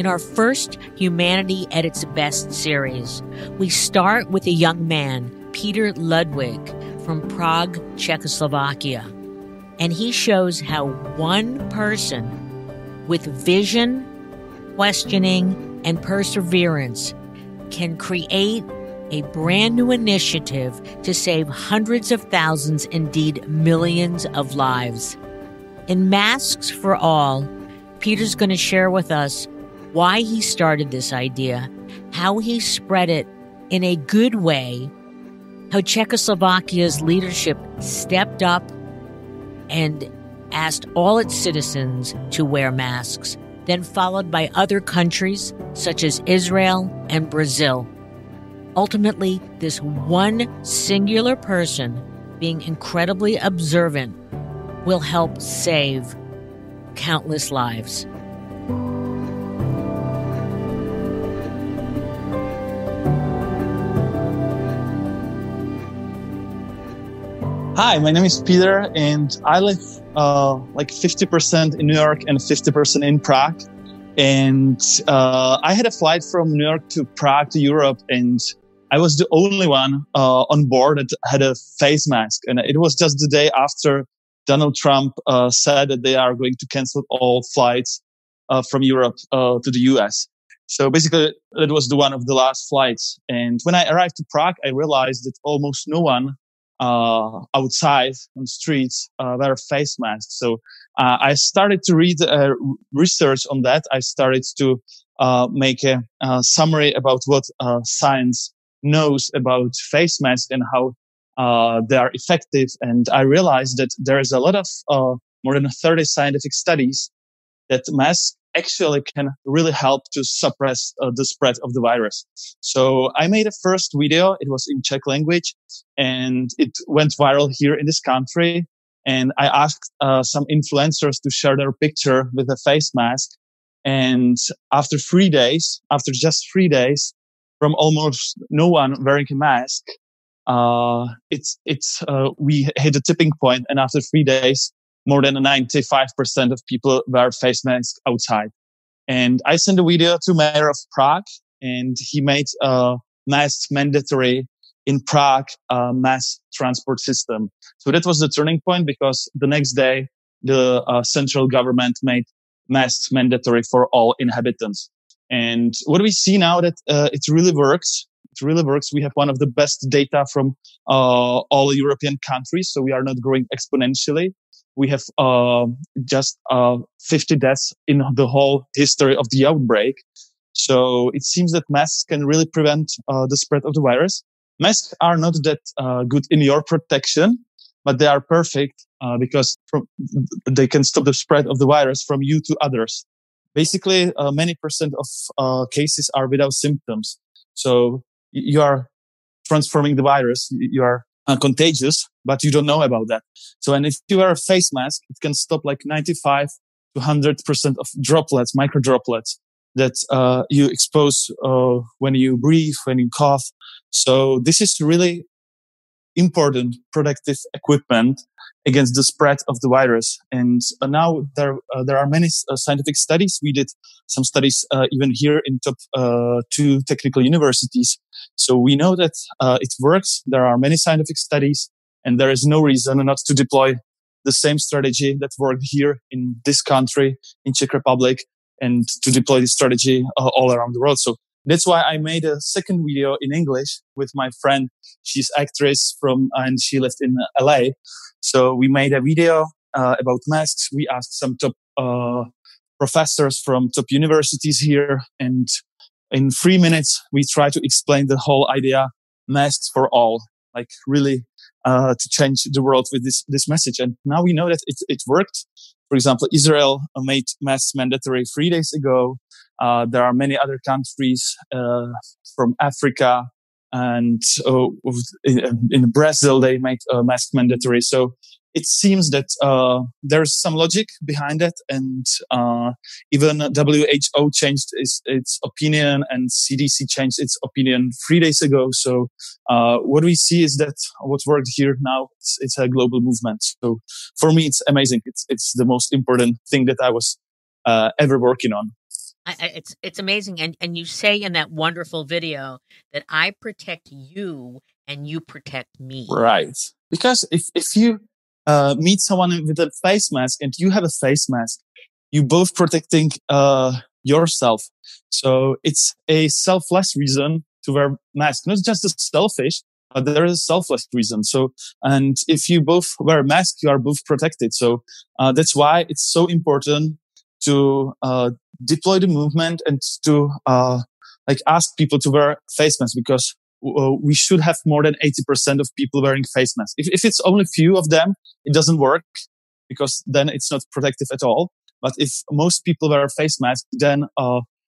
In our first Humanity at its Best series, we start with a young man, Petr Ludwig, from Prague, Czechoslovakia. And he shows how one person with vision, questioning, and perseverance can create a brand new initiative to save hundreds of thousands, indeed millions of lives. In Masks for All, Peter's going to share with us why he started this idea, how he spread it in a good way, how Czechoslovakia's leadership stepped up and asked all its citizens to wear masks, then followed by other countries such as Israel and Brazil. Ultimately, this one singular person, being incredibly observant, will help save countless lives. Hi, my name is Peter, and I live like 50% in New York and 50% in Prague. And I had a flight from New York to Prague to Europe, and I was the only one on board that had a face mask. And it was just the day after Donald Trump said that they are going to cancel all flights from Europe to the US. So basically, that was one of the last flights. And when I arrived to Prague, I realized that almost no one outside on the streets wear face masks. So I started to read research on that. I started to make a summary about what science knows about face masks and how they are effective. And I realized that there is a lot of more than 30 scientific studies that masks actually can really help to suppress the spread of the virus. So I made a first video. It was in Czech language, and it went viral here in this country. And I asked some influencers to share their picture with a face mask. And after just 3 days, from almost no one wearing a mask, we hit a tipping point. And after 3 days, more than 95% of people wear face masks outside. And I sent a video to Mayor of Prague, and he made masks mandatory in Prague mass transport system. So that was the turning point, because the next day, the central government made masks mandatory for all inhabitants. And what we see now that it really works. It really works. We have one of the best data from all European countries, so we are not growing exponentially. We have just 50 deaths in the whole history of the outbreak. So it seems that masks can really prevent the spread of the virus. Masks are not that good in your protection, but they are perfect because they can stop the spread of the virus from you to others. Basically, many percent of cases are without symptoms. So you are transforming the virus. You are contagious, but you don't know about that. So, and if you wear a face mask, it can stop like 95 to 100% of droplets, micro droplets that you expose when you breathe, when you cough. So this is really important protective equipment against the spread of the virus. And now there are many scientific studies. We did some studies even here in top 2 technical universities. So we know that it works. There are many scientific studies, and there is no reason not to deploy the same strategy that worked here in this country, in Czech Republic, and to deploy this strategy all around the world. So that's why I made a second video in English with my friend. She's actress and she lived in LA. So we made a video about masks. We asked some top professors from top universities here, and in 3 minutes, we try to explain the whole idea, masks for all, like really to change the world with this message. And now we know that it worked. For example, Israel made masks mandatory 3 days ago. There are many other countries from Africa, and in Brazil, they made masks mandatory. So it seems that there's some logic behind it, and even WHO changed its opinion, and CDC changed its opinion 3 days ago. So what we see is that what worked here now, it's a global movement. So for me, it's amazing. It's the most important thing that I was ever working on. It's amazing, and you say in that wonderful video that I protect you and you protect me. Right. Because if you meet someone with a face mask and you have a face mask, you both protecting yourself. So it's a selfless reason to wear mask, not just a selfish, but there is a selfless reason. So, and if you both wear a mask, you are both protected. So that's why it's so important to deploy the movement and to like ask people to wear face masks, because we should have more than 80% of people wearing face masks. If it's only few of them, it doesn't work, because then it's not protective at all. But if most people wear a face mask, then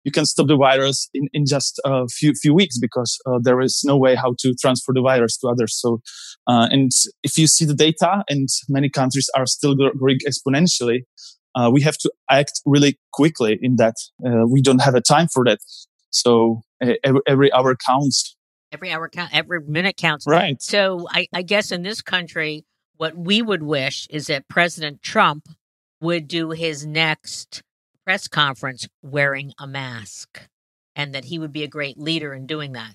you can stop the virus in just a few weeks, because there is no way how to transfer the virus to others. So, and if you see the data, and many countries are still growing exponentially, we have to act really quickly in that. We don't have a time for that. So every hour counts. Every hour count, every minute counts. Right. So I guess in this country, what we would wish is that President Trump would do his next press conference wearing a mask, and that he would be a great leader in doing that.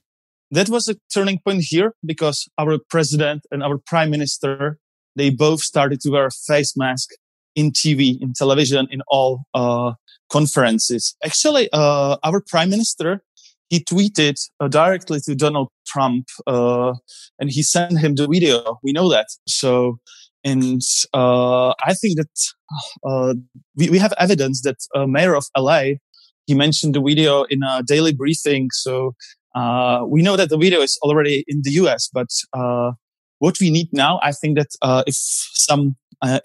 That was a turning point here, because our president and our prime minister, they both started to wear a face mask in TV, in television, in all conferences. Actually, our prime minister, he tweeted directly to Donald Trump, and he sent him the video. We know that. So, and I think that we have evidence that mayor of LA, he mentioned the video in a daily briefing. So we know that the video is already in the US. But what we need now, I think that if some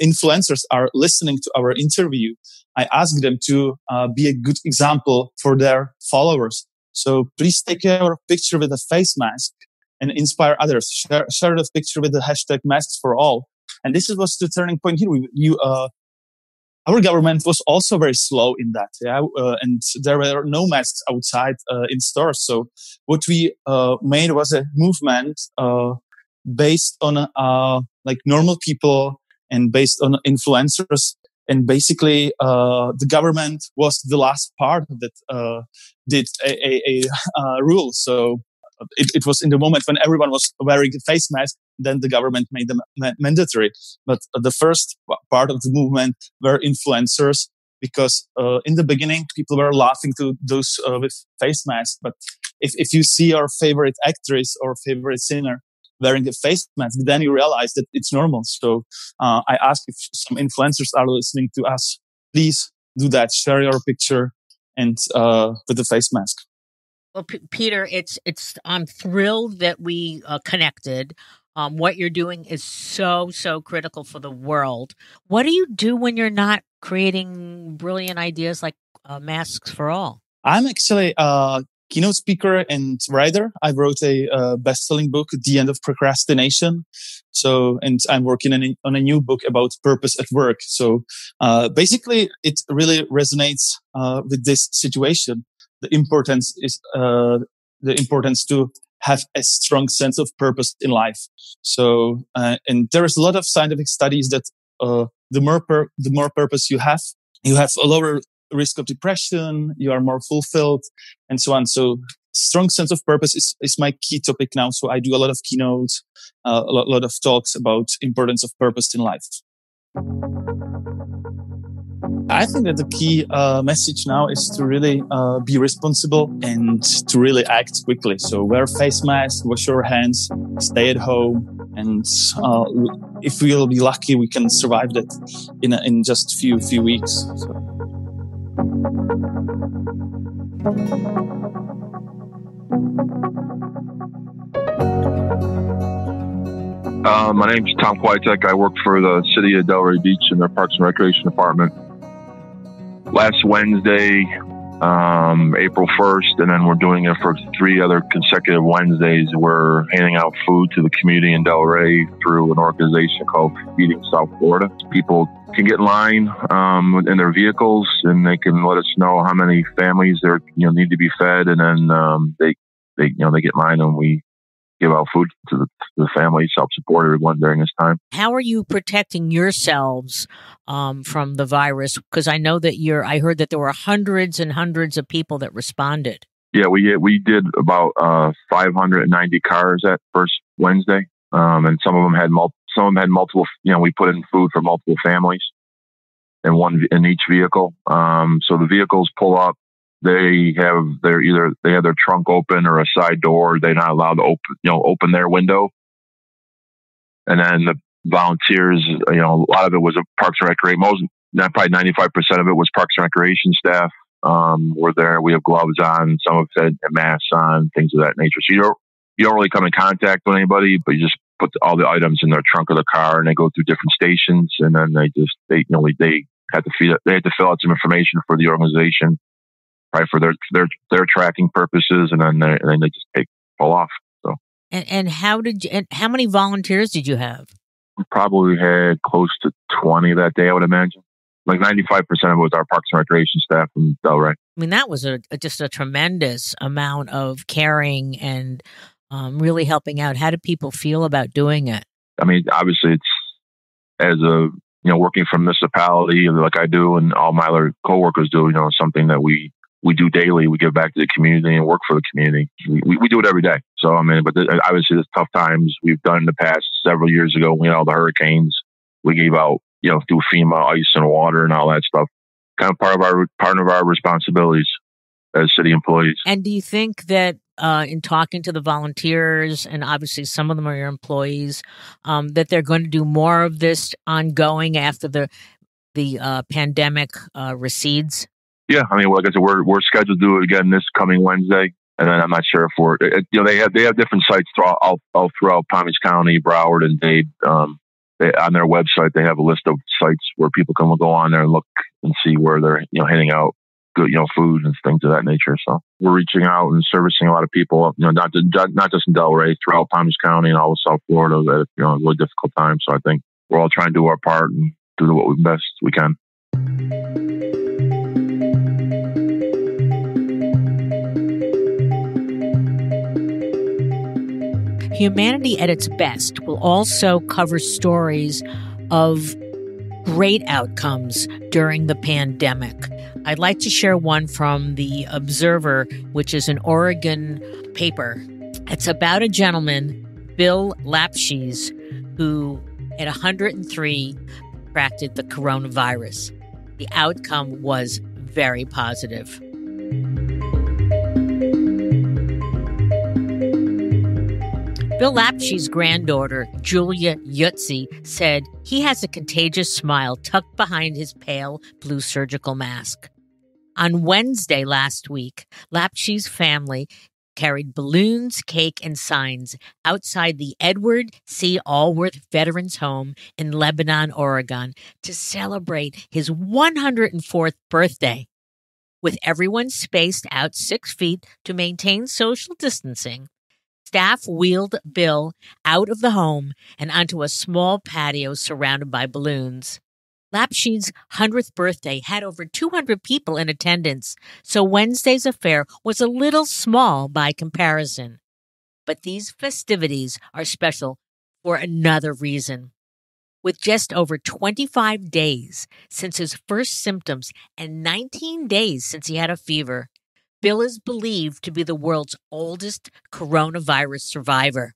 influencers are listening to our interview, I ask them to be a good example for their followers. So please take your picture with a face mask and inspire others. Share the picture with the hashtag masks for all. And this was the turning point here. Our government was also very slow in that. Yeah. And there were no masks outside in stores. So what we made was a movement based on like normal people and based on influencers. And basically, the government was the last part that did a rule. So it was in the moment when everyone was wearing a face mask, then the government made them mandatory. But the first part of the movement were influencers, because in the beginning, people were laughing to those with face masks. But if you see your favorite actress or favorite singer wearing a face mask, then you realize that it's normal. So I ask if some influencers are listening to us, please do that. Share your picture and with the face mask. Well, Peter, I'm thrilled that we connected. What you're doing is so critical for the world. What do you do when you're not creating brilliant ideas like masks for all? I'm actually keynote speaker and writer. I wrote a best-selling book, The End of Procrastination. So, and I'm working on a new book about purpose at work. So, basically, it really resonates with this situation. The importance is the importance to have a strong sense of purpose in life. So, and there is a lot of scientific studies that the more purpose you have a lower risk of depression, you are more fulfilled, and so on. So strong sense of purpose is my key topic now. So I do a lot of keynotes, a lot of talks about importance of purpose in life. I think that the key message now is to really be responsible and to really act quickly. So wear face masks, wash your hands, stay at home, and if we will be lucky, we can survive that in just few weeks. So. My name's Tom Kwiatek. I work for the city of Delray Beach in their Parks and Recreation Department. Last Wednesday, April 1st, and then we're doing it for 3 other consecutive Wednesdays. We're handing out food to the community in Delray through an organization called Feeding South Florida. People can get in line in their vehicles, and they can let us know how many families need to be fed, and then they get in line, and we give out food to the families, help support everyone during this time. How are you protecting yourselves from the virus? Because I know that I heard that there were hundreds and hundreds of people that responded. Yeah, we did about 590 cars that first Wednesday, and some of them had multiple. We put in food for multiple families, and one in each vehicle. So the vehicles pull up. They have their trunk open or a side door. They're not allowed to open their window. And then the volunteers, a lot of it was a Parks and Recreation. Probably 95% of it was Parks and Recreation staff. We're there. We have gloves on. Some of us had masks on, things of that nature. So you don't really come in contact with anybody, but you just put all the items in their trunk of the car, and they go through different stations, and then they had to fill out some information for the organization, right, for their tracking purposes, and then they just pull off. So. And how many volunteers did you have? We probably had close to 20 that day, I would imagine. Like 95% of it was our Parks and Recreation staff from Delray. I mean, that was just a tremendous amount of caring and really helping out. How did people feel about doing it? I mean, obviously, it's as a working for a municipality like I do, and all my other coworkers do. Something that we do daily. We give back to the community and work for the community. We do it every day. So I mean, but obviously, there's tough times we've done in the past. Several years ago, we had all the hurricanes. We gave out, through FEMA, ice and water and all that stuff. Kind of part of our responsibilities as city employees. And do you think that in talking to the volunteers, and obviously some of them are your employees, that they're going to do more of this ongoing after the pandemic recedes? Yeah, I mean, like I said, we're scheduled to do it again this coming Wednesday, and then I'm not sure if they have different sites all throughout Palm Beach County, Broward, and Dade. On their website, they have a list of sites where people can go on there and look and see where they're handing out good food and things of that nature. So we're reaching out and servicing a lot of people, not just in Delray, throughout Palm Beach County and all of South Florida that a really difficult time. So I think we're all trying to do our part and do what best we can. Humanity at its Best will also cover stories of great outcomes during the pandemic. I'd like to share one from The Observer, which is an Oregon paper. It's about a gentleman, Bill Lapshes, who at 103 contracted the coronavirus. The outcome was very positive. Bill Lapshes' granddaughter, Julia Yutzi, said he has a contagious smile tucked behind his pale blue surgical mask. On Wednesday last week, Lapshes' family carried balloons, cake, and signs outside the Edward C. Allworth Veterans Home in Lebanon, Oregon, to celebrate his 104th birthday. With everyone spaced out 6 feet to maintain social distancing, staff wheeled Bill out of the home and onto a small patio surrounded by balloons. Lapshes' 100th birthday had over 200 people in attendance, so Wednesday's affair was a little small by comparison. But these festivities are special for another reason. With just over 25 days since his first symptoms and 19 days since he had a fever, Bill is believed to be the world's oldest coronavirus survivor.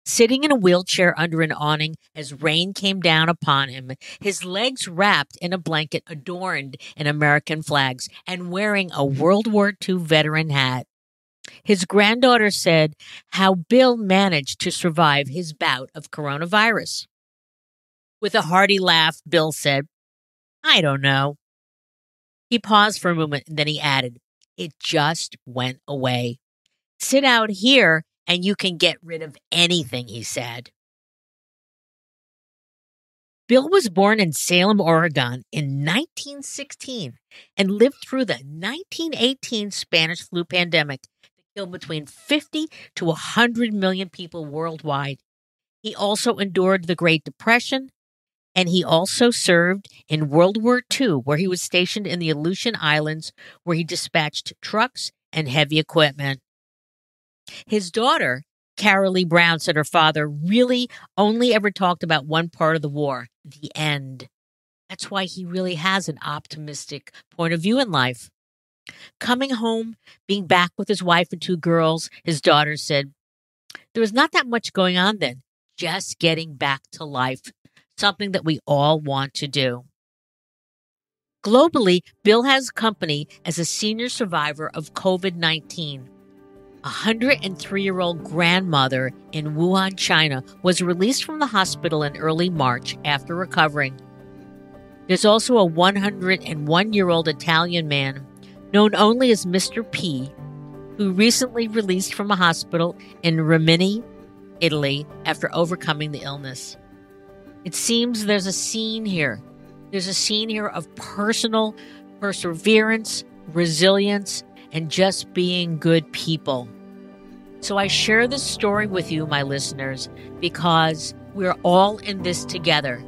Sitting in a wheelchair under an awning as rain came down upon him, his legs wrapped in a blanket adorned in American flags, and wearing a World War II veteran hat. His granddaughter said how Bill managed to survive his bout of coronavirus. With a hearty laugh, Bill said, "I don't know." He paused for a moment, and then he added, "It just went away. Sit out here and you can get rid of anything," he said. Bill was born in Salem, Oregon in 1916 and lived through the 1918 Spanish flu pandemic that killed between 50 to 100 million people worldwide. He also endured the Great Depression, and he also served in World War II, where he was stationed in the Aleutian Islands, where he dispatched trucks and heavy equipment. His daughter, Carol Lee Brown said her father really only ever talked about one part of the war, the end. That's why he really has an optimistic point of view in life. Coming home, being back with his wife and 2 girls, his daughter said, there was not that much going on then, just getting back to life, something that we all want to do. Globally, Bill has company as a senior survivor of COVID-19. A 103-year-old grandmother in Wuhan, China, was released from the hospital in early March after recovering. There's also a 101-year-old Italian man, known only as Mr. P, who recently released from a hospital in Rimini, Italy, after overcoming the illness. It seems there's a scene here. There's a scene here of personal perseverance, resilience, and just being good people. So I share this story with you, my listeners, because we're all in this together.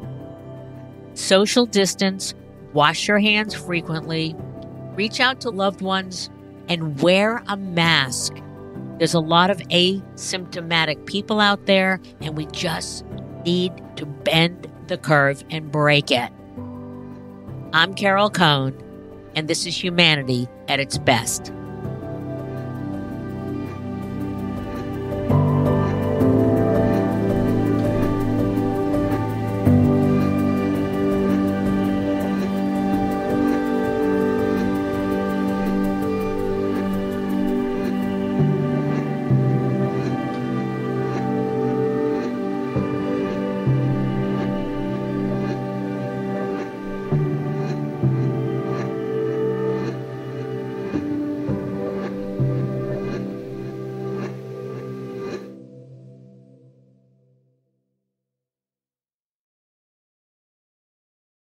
Social distance, wash your hands frequently, reach out to loved ones, and wear a mask. There's a lot of asymptomatic people out there, and we just need to bend the curve and break it. I'm Carol Cohn, and this is Humanity at its Best.